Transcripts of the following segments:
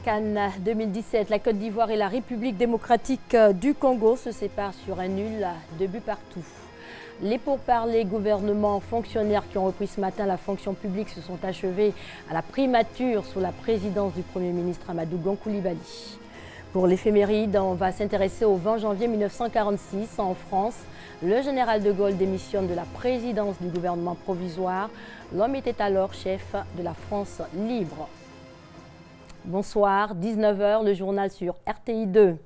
CAN 2017, la Côte d'Ivoire et la République démocratique du Congo se séparent sur un nul, 2 buts partout. Les pourparlers gouvernement-fonctionnaires qui ont repris ce matin la fonction publique se sont achevés à la primature sous la présidence du Premier ministre Amadou Gon Coulibaly. Pour l'éphéméride, on va s'intéresser au 20 janvier 1946 en France. Le général de Gaulle démissionne de la présidence du gouvernement provisoire. L'homme était alors chef de la France libre. Bonsoir, 19h, le journal sur RTI 2.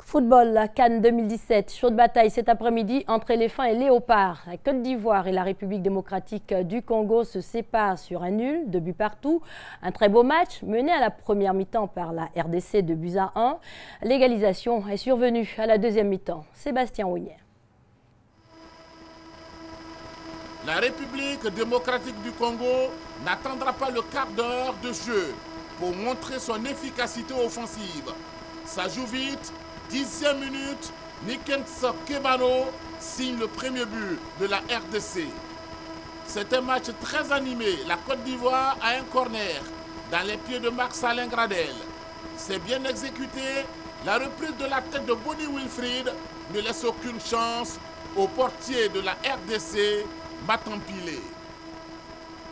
Football, la CAN 2017, chaude bataille cet après-midi entre éléphants et léopards. La Côte d'Ivoire et la République démocratique du Congo se séparent sur un nul, 2 buts partout. Un très beau match mené à la première mi-temps par la RDC, 2 buts à 1. L'égalisation est survenue à la deuxième mi-temps. Sébastien Ounier. La République démocratique du Congo n'attendra pas le quart d'heure de jeu pour montrer son efficacité offensive. Ça joue vite, 10e minute, Nikens Kebano signe le premier but de la RDC. C'est un match très animé. La Côte d'Ivoire a un corner dans les pieds de Marc-Alain Gradel. C'est bien exécuté. La reprise de la tête de Bonnie Wilfried ne laisse aucune chance au portier de la RDC, Matampilé.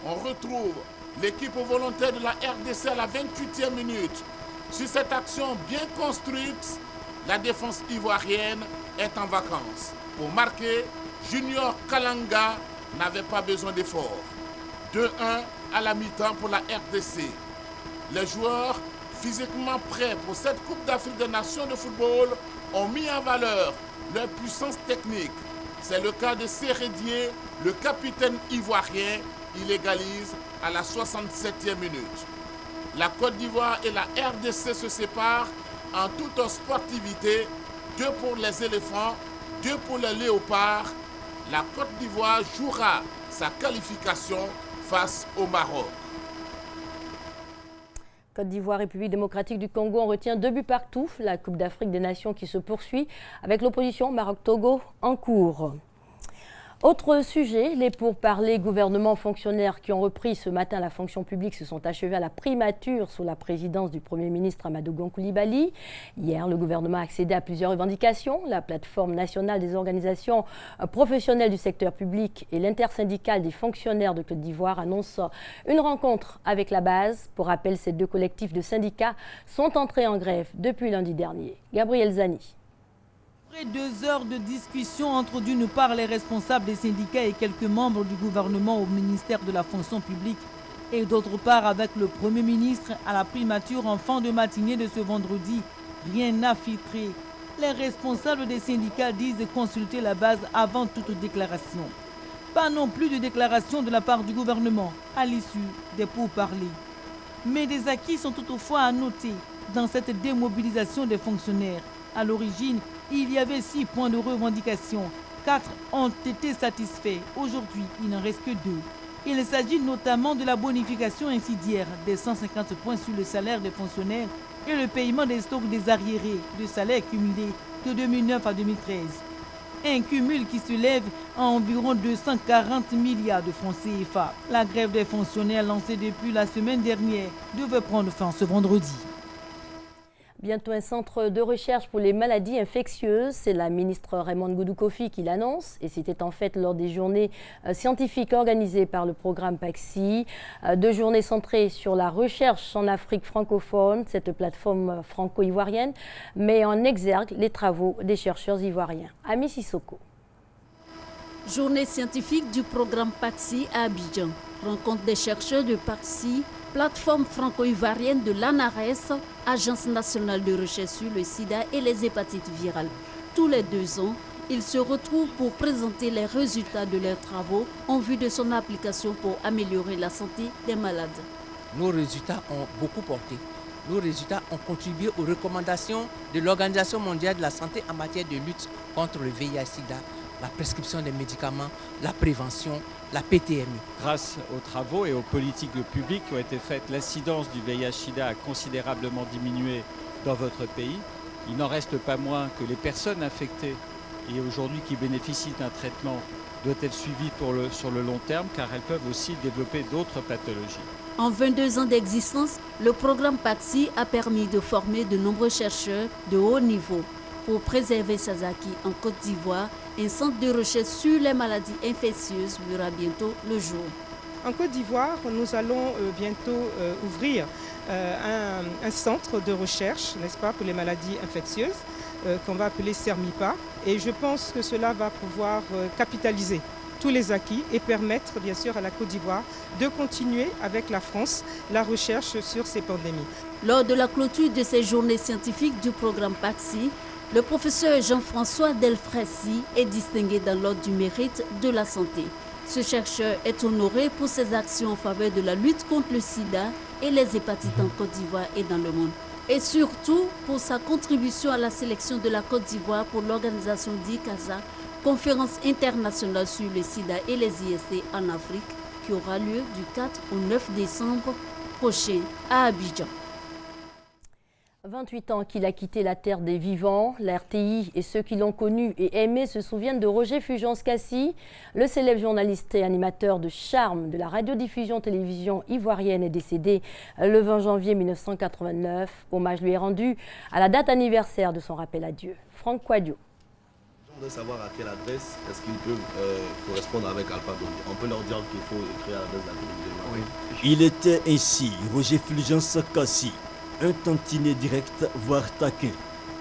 On retrouve l'équipe volontaire de la RDC à la 28e minute. Sur cette action bien construite, la défense ivoirienne est en vacances. Pour marquer, Junior Kalanga n'avait pas besoin d'effort. 2-1 à la mi-temps pour la RDC. Les joueurs physiquement prêts pour cette Coupe d'Afrique des Nations de football ont mis en valeur leur puissance technique. C'est le cas de Sérédier, le capitaine ivoirien. Il égalise à la 67e minute. La Côte d'Ivoire et la RDC se séparent en toute sportivité. 2 pour les éléphants, 2 pour les léopards. La Côte d'Ivoire jouera sa qualification face au Maroc. Côte d'Ivoire, République démocratique du Congo, on retient 2 buts partout. La Coupe d'Afrique des Nations qui se poursuit avec l'opposition Maroc-Togo en cours. Autre sujet, les pourparlers gouvernement-fonctionnaires qui ont repris ce matin la fonction publique se sont achevés à la primature sous la présidence du Premier ministre Amadou Gon Coulibaly. Hier, le gouvernement a accédé à plusieurs revendications. La plateforme nationale des organisations professionnelles du secteur public et l'intersyndicale des fonctionnaires de Côte d'Ivoire annoncent une rencontre avec la base. Pour rappel, ces 2 collectifs de syndicats sont entrés en grève depuis lundi dernier. Gabriel Zani. Après 2 heures de discussion entre d'une part les responsables des syndicats et quelques membres du gouvernement au ministère de la fonction publique et d'autre part avec le Premier ministre à la primature en fin de matinée de ce vendredi, rien n'a filtré. Les responsables des syndicats disent consulter la base avant toute déclaration. Pas non plus de déclaration de la part du gouvernement à l'issue des pourparlers. Mais des acquis sont toutefois à noter dans cette démobilisation des fonctionnaires. À l'origine, il y avait 6 points de revendication. 4 ont été satisfaits. Aujourd'hui, il n'en reste que 2. Il s'agit notamment de la bonification insidiaire des 150 points sur le salaire des fonctionnaires et le paiement des stocks des arriérés de salaire cumulés de 2009 à 2013. Un cumul qui se lève à environ 240 milliards de francs CFA. La grève des fonctionnaires lancée depuis la semaine dernière devait prendre fin ce vendredi. Bientôt un centre de recherche pour les maladies infectieuses. C'est la ministre Raymonde Goudou Kofi qui l'annonce. Et c'était en fait lors des journées scientifiques organisées par le programme PAXI. 2 journées centrées sur la recherche en Afrique francophone. Cette plateforme franco-ivoirienne met en exergue les travaux des chercheurs ivoiriens. Ami Sissoko. Journée scientifique du programme PAXI à Abidjan. Rencontre des chercheurs de PAXI, plateforme franco-ivoirienne de l'ANARES, Agence nationale de recherche sur le sida et les hépatites virales. Tous les 2 ans, ils se retrouvent pour présenter les résultats de leurs travaux en vue de son application pour améliorer la santé des malades. Nos résultats ont beaucoup porté. Nos résultats ont contribué aux recommandations de l'Organisation mondiale de la santé en matière de lutte contre le VIH-Sida, la prescription des médicaments, la prévention, la PTMI. Grâce aux travaux et aux politiques publiques qui ont été faites, l'incidence du VIH-Sida a considérablement diminué dans votre pays. Il n'en reste pas moins que les personnes infectées et aujourd'hui qui bénéficient d'un traitement doit être suivie sur le long terme, car elles peuvent aussi développer d'autres pathologies. En 22 ans d'existence, le programme PAXI a permis de former de nombreux chercheurs de haut niveau. Pour préserver ses acquis en Côte d'Ivoire, un centre de recherche sur les maladies infectieuses verra bientôt le jour. En Côte d'Ivoire, nous allons bientôt ouvrir un centre de recherche, n'est-ce pas, pour les maladies infectieuses, qu'on va appeler CERMIPA. Et je pense que cela va pouvoir capitaliser tous les acquis et permettre bien sûr à la Côte d'Ivoire de continuer avec la France la recherche sur ces pandémies. Lors de la clôture de ces journées scientifiques du programme PAXI, le professeur Jean-François Delfrécy est distingué dans l'ordre du mérite de la santé. Ce chercheur est honoré pour ses actions en faveur de la lutte contre le sida et les hépatites en Côte d'Ivoire et dans le monde. Et surtout pour sa contribution à la sélection de la Côte d'Ivoire pour l'organisation d'ICASA, conférence internationale sur le sida et les IST en Afrique, qui aura lieu du 4 au 9 décembre prochain à Abidjan. 28 ans qu'il a quitté la terre des vivants, la RTI et ceux qui l'ont connu et aimé se souviennent de Roger Fulgence-Cassi. Le célèbre journaliste et animateur de charme de la radiodiffusion-télévision ivoirienne est décédé le 20 janvier 1989. Hommage lui est rendu à la date anniversaire de son rappel à Dieu. Franck Quadio. On veut savoir à quelle adresse est-ce qu'ils peuvent correspondre avec Alpha Blondy. On peut leur dire qu'il faut écrire à l'adresse de la télévision. Oui. Il était ainsi Roger Fulgence-Cassi. Un tantinet direct, voire taquin.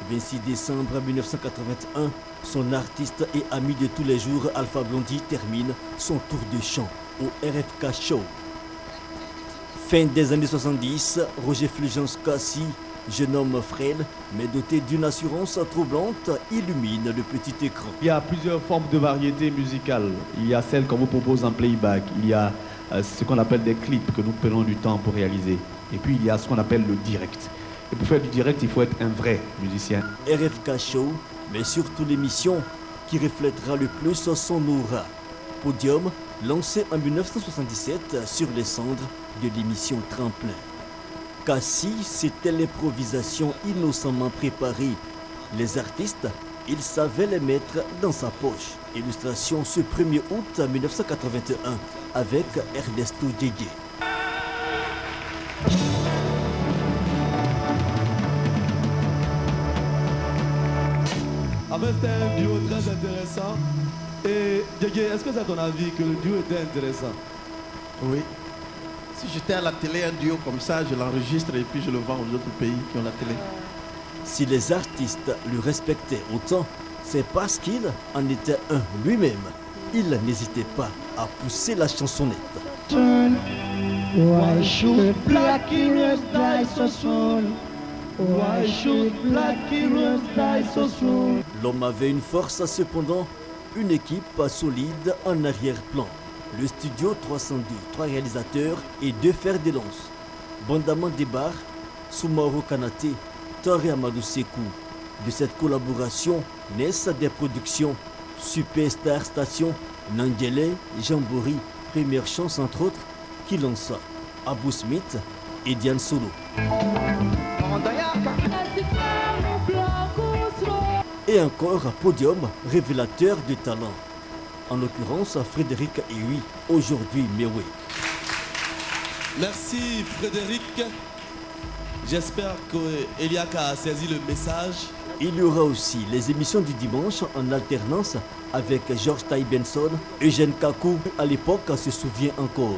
26 décembre 1981, son artiste et ami de tous les jours, Alpha Blondy, termine son tour de chant au RFK Show. Fin des années 70, Roger Fulgence-Cassi, jeune homme frêle, mais doté d'une assurance troublante, illumine le petit écran. Il y a plusieurs formes de variétés musicales. Il y a celles qu'on vous propose en playback. Il y a ce qu'on appelle des clips que nous prenons du temps pour réaliser. Et puis il y a ce qu'on appelle le direct. Et pour faire du direct, il faut être un vrai musicien. RFK Show, mais surtout l'émission qui reflètera le plus son aura. Podium, lancé en 1977 sur les cendres de l'émission Tremplin. Cassi, c'était l'improvisation innocemment préparée. Les artistes, il savait les mettre dans sa poche. Illustration ce 1er août 1981 avec Ernesto Djédjé. En fait, c'était un duo très intéressant. Et Djédjé, est-ce que c'est ton avis que le duo était intéressant? Oui. Si j'étais à la télé, un duo comme ça, je l'enregistre et puis je le vends aux autres pays qui ont la télé. Si les artistes le respectaient autant, c'est parce qu'il en était un lui-même. Il n'hésitait pas à pousser la chansonnette. Why should black heroes die so soon? Why should black heroes die so soon? L'homme avait une force, cependant, une équipe solide en arrière-plan. Le studio 302, 3 réalisateurs et 2 fers de lance. Bondaman Debar, Soumaoro Kanate, Toré Amadou Sekou. De cette collaboration naissent des productions Superstar Station, Nangele, Jambori, Première Chance entre autres, qui lança Abou Smith et Diane Solo. Et encore un podium révélateur de talent. En l'occurrence, Frédéric Ewi, aujourd'hui Mewe. Merci Frédéric. J'espère qu'Eliaka a saisi le message. Il y aura aussi les émissions du dimanche en alternance avec Georges Taï Benson, Eugène Kakou, à l'époque se souvient encore.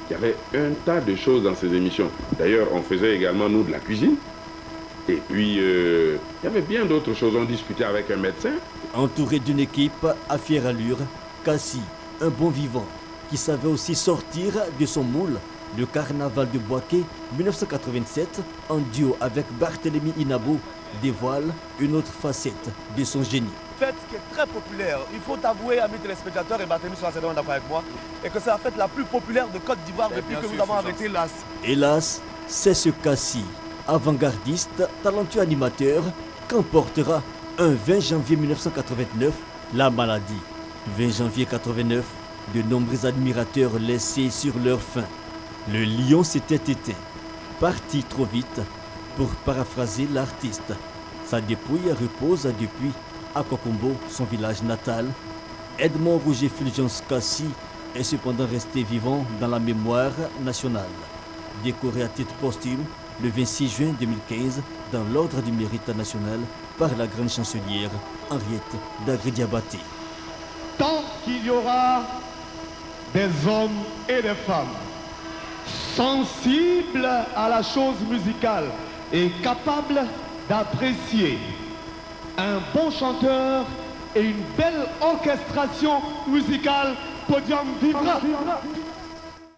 Il y avait un tas de choses dans ces émissions. D'ailleurs, on faisait également, nous, de la cuisine. Et puis, il y avait bien d'autres choses. On discutait avec un médecin. Entouré d'une équipe à fière allure, Cassi, un bon vivant, qui savait aussi sortir de son moule. Le carnaval de Boaké 1987, en duo avec Barthélemy Inabo, dévoile une autre facette de son génie. Fête qui est très populaire. Il faut avouer, amis téléspectateurs, et Barthélemy sera certainement d'accord avec moi, et que c'est la fête la plus populaire de Côte d'Ivoire depuis que nous avons arrêté l'AS. Hélas, c'est ce Cassi, avant-gardiste, talentueux animateur, qu'emportera un 20 janvier 1989 la maladie. 20 janvier 89, de nombreux admirateurs laissés sur leur faim. Le lion s'était éteint, parti trop vite, pour paraphraser l'artiste. Sa dépouille repose depuis À Kokombo, son village natal, Edmond Roger Fulgence Kassi est cependant resté vivant dans la mémoire nationale. Décoré à titre posthume le 26 juin 2015 dans l'Ordre du Mérite national par la grande chancelière Henriette Dagré-Diabaté. Tant qu'il y aura des hommes et des femmes sensibles à la chose musicale et capables d'apprécier un bon chanteur et une belle orchestration musicale, podium vivra.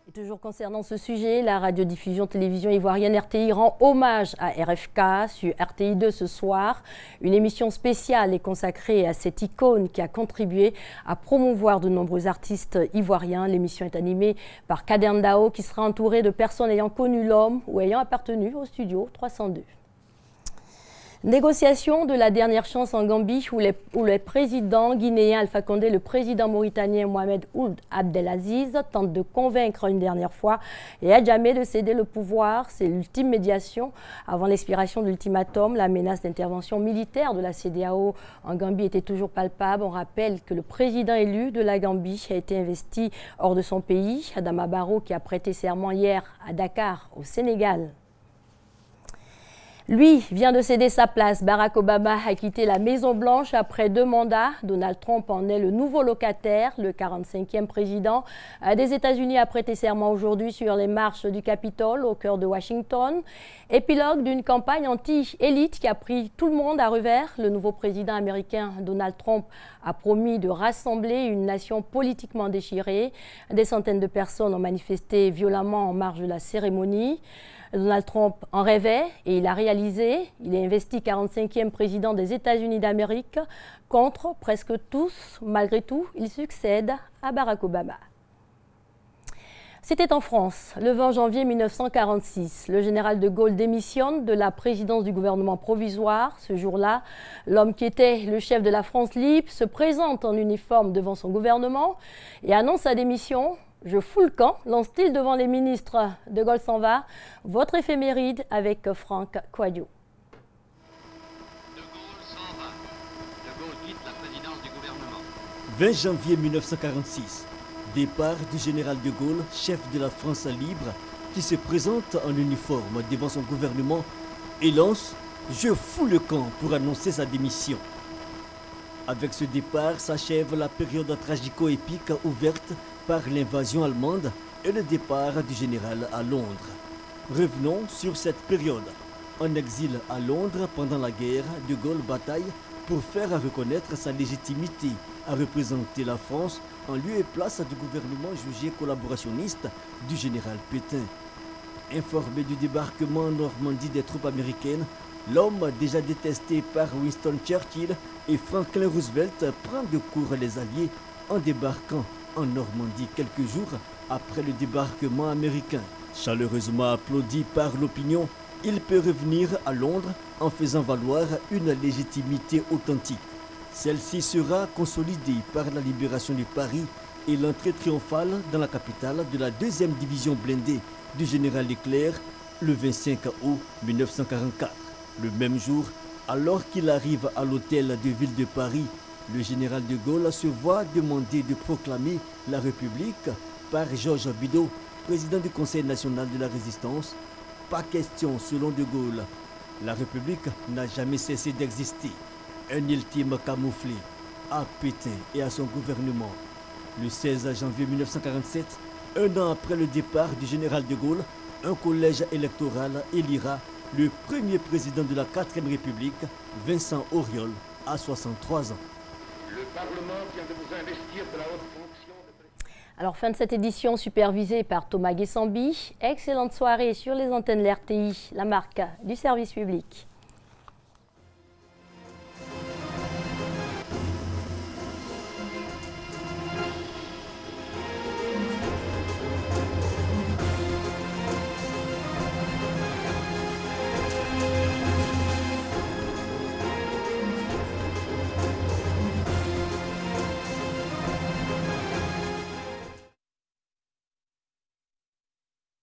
Et toujours concernant ce sujet, la radiodiffusion télévision ivoirienne RTI rend hommage à RFK sur RTI 2 ce soir. Une émission spéciale est consacrée à cette icône qui a contribué à promouvoir de nombreux artistes ivoiriens. L'émission est animée par Kader Ndao qui sera entouré de personnes ayant connu l'homme ou ayant appartenu au studio 302. Négociation de la dernière chance en Gambie où le président guinéen Alpha Condé et le président mauritanien Mohamed Ould Abdelaziz tentent de convaincre une dernière fois et à jamais de céder le pouvoir. C'est l'ultime médiation avant l'expiration de l'ultimatum. La menace d'intervention militaire de la CEDEAO en Gambie était toujours palpable. On rappelle que le président élu de la Gambie a été investi hors de son pays. Adama Barrow qui a prêté serment hier à Dakar au Sénégal. Lui vient de céder sa place. Barack Obama a quitté la Maison-Blanche après 2 mandats. Donald Trump en est le nouveau locataire. Le 45e président des États-Unis a prêté serment aujourd'hui sur les marches du Capitole au cœur de Washington. Épilogue d'une campagne anti-élite qui a pris tout le monde à revers. Le nouveau président américain Donald Trump a promis de rassembler une nation politiquement déchirée. Des centaines de personnes ont manifesté violemment en marge de la cérémonie. Donald Trump en rêvait et il a réalisé. Il est investi 45e président des États-Unis d'Amérique. Contre presque tous, malgré tout, il succède à Barack Obama. C'était en France, le 20 janvier 1946. Le général de Gaulle démissionne de la présidence du gouvernement provisoire. Ce jour-là, l'homme qui était le chef de la France libre se présente en uniforme devant son gouvernement et annonce sa démission. Je fous le camp, lance-t-il devant les ministres. De Gaulle s'en va. Votre éphéméride avec Franck Coadio. De Gaulle s'en va. De Gaulle quitte la présidence du gouvernement. 20 janvier 1946. Départ du général de Gaulle, chef de la France libre, qui se présente en uniforme devant son gouvernement et lance « Je fous le camp » pour annoncer sa démission. Avec ce départ s'achève la période tragico-épique ouverte par l'invasion allemande et le départ du général à Londres. Revenons sur cette période. En exil à Londres pendant la guerre, de Gaulle bataille pour faire reconnaître sa légitimité à représenter la France en lieu et place du gouvernement jugé collaborationniste du général Pétain. Informé du débarquement en Normandie des troupes américaines, l'homme déjà détesté par Winston Churchill et Franklin Roosevelt prend de court les Alliés en débarquant en Normandie quelques jours après le débarquement américain. Chaleureusement applaudi par l'opinion, il peut revenir à Londres en faisant valoir une légitimité authentique. Celle-ci sera consolidée par la libération de Paris et l'entrée triomphale dans la capitale de la 2e division blindée du général Leclerc le 25 août 1944. Le même jour, alors qu'il arrive à l'hôtel de ville de Paris, le général de Gaulle se voit demander de proclamer la République par Georges Bidault, président du Conseil national de la Résistance. Pas question, selon de Gaulle. La République n'a jamais cessé d'exister. Un ultime camouflé à Pétain et à son gouvernement. Le 16 janvier 1947, un an après le départ du général de Gaulle, un collège électoral élira le premier président de la 4e République, Vincent Auriol, à 63 ans. Le Parlement vient de vous investir de la haute fonction de... Alors, fin de cette édition supervisée par Thomas Guessambi. Excellente soirée sur les antennes de l'RTI, la marque du service public.